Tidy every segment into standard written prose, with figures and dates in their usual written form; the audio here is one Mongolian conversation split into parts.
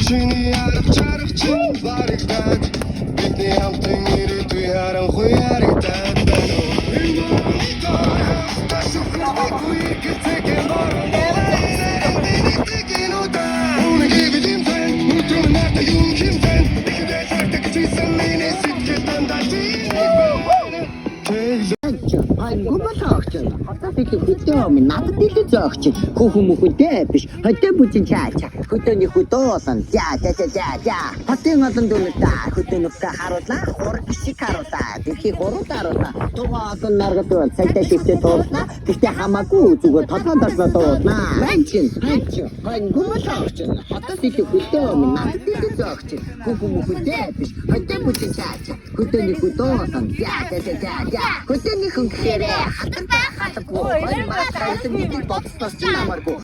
Шиний арга чаргачин баригдаад бидний хамтан ирээдүй харанхуй харагдаад байна уу? Хотод их хөдөө минь надад илүү зөөгч хүүхэн мөхөнтэй биш хөдөө бүжин чаача хөдөөний хөдөөсөн за хотын олон дүнтэй хөдөөнөктэй харуулаа хур гişиг харуулаа дэлхий хуруударуулаа тугаасан наргад бол цагтаа шивтэй туурлаа гэхдээ хамаагүй зүгээр толгойн досноо дуурлаа манчин хань гүмэлэгч хотод илүү хөдөө минь надад илүү зөөгч хүүхэн мөхөнтэй биш хөдөө бүжин чаача хөдөөний хөдөөсөн за хөдөөний хүн хэрэг Ой, это не тот, что с Марку.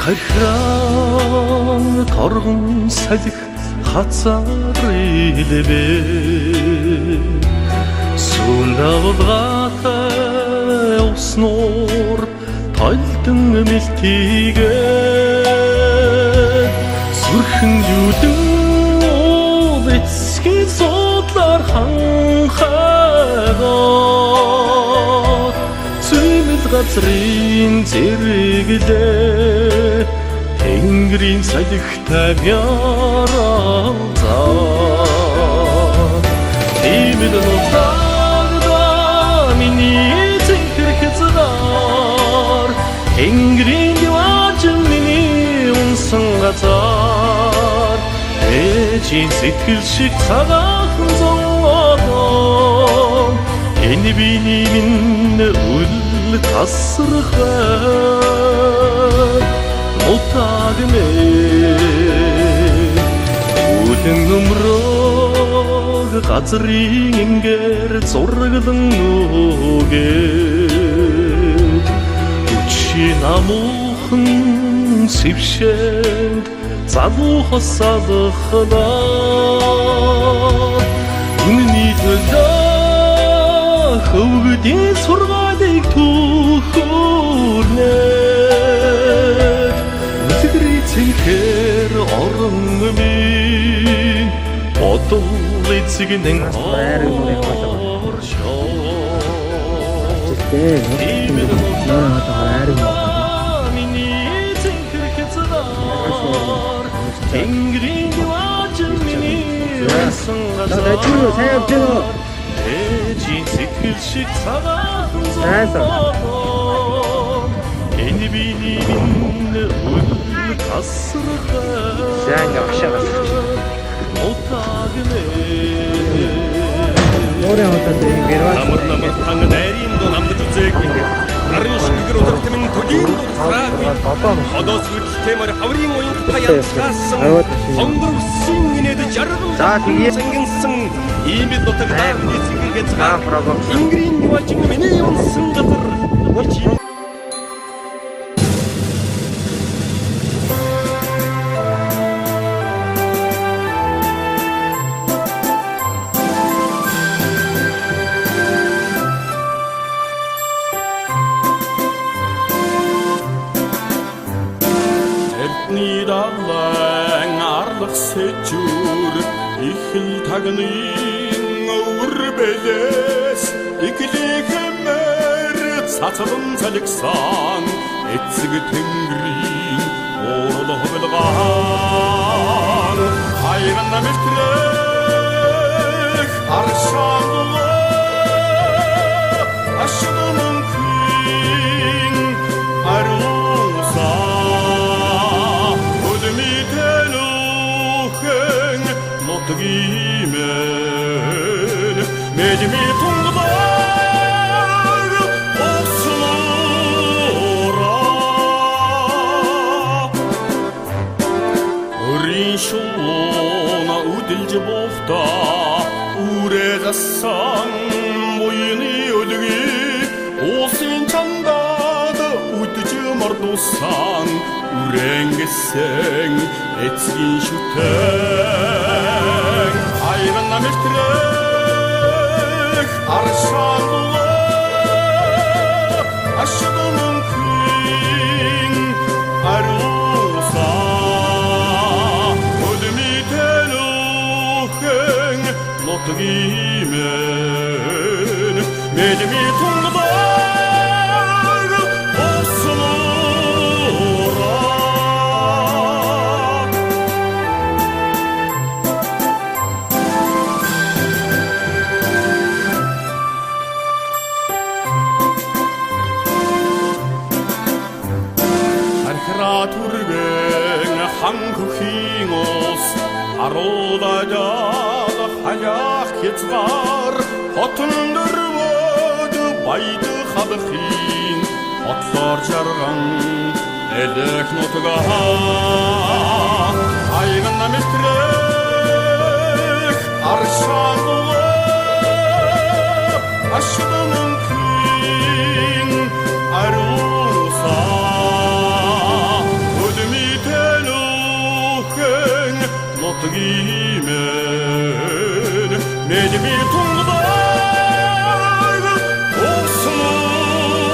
Харьяан торгон салих хацар илбэ сүндавгатай уснуур хойлдон мэлтийгээ сүрхэн юудын уул эцгийн судлаар ханхайгаа зүймэл газрын зэрэглээ Тэнгэрийн салхитай мяранзаа Тиймэл нутагда миний зэнхэр хязгаар Тэнгэрийн яваажин миний унсан газар Ээжийн сэтгэл шиг цагаахан зовоодоо Энэ биний минь үл тасрахай Мутагнэ Үлэн өмрөг газрын ингээр зурглан нүгээд Үчи намуухан сэвшэнд залуу хосалхлаа Үнэний төлөө хөвгдийн сургаалыг түүхүүрнэ Цэнхэр орон минь бодол эцэгнэн оршоо миний цэнхэр хязгаар Тэнгэрийн яваажин миний унсан газар Ээжийн сэтгэл шиг цагаахан зовоодоо Энэ биний минь үл Сайн явшаа. Орой хатад гэрваа. Намар танг найрын до намд үзэг. Нарын шигэр өдөртмэн төдийн дураад. Одоо сүлтэмэр хаврын уян таяасан. Хонгорсон инээд жаргал. За тэгээ сэнгэнсэн иймд нутагтаа нэцгийгээ цаа. браво. Тэнгэрийн яваачин миний унсан газар. Эрдний далайн арлах сэжүр ихэл тагны өвөр бэлээс иглихэмэр цацалан салгсан эцэг тэнгэрийн оолох белгаан хайран намэлтрэх аршаалла ашдумын кин аруса Нотгимен медми тунгдар ослора Риншуна удилж бохта үрэгасан моёны өдгий осын чандад үдж мордусан үрэнгэсэн эцгийн шүтэн хайран намэлтрэх аршаалла ашдумын кин аруса өдмий тэлүүхэн нотгимен медми тунгдар ослора Турбэн хангхийн ус аруудаад хаях хязгаар хотон дөрвөд байд хадхийн хотлоор жарган элэх нутгаа хайган намэтрэх аршаалла ашдумын кин аруса Нотгимен медми тунгдар ослора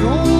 Go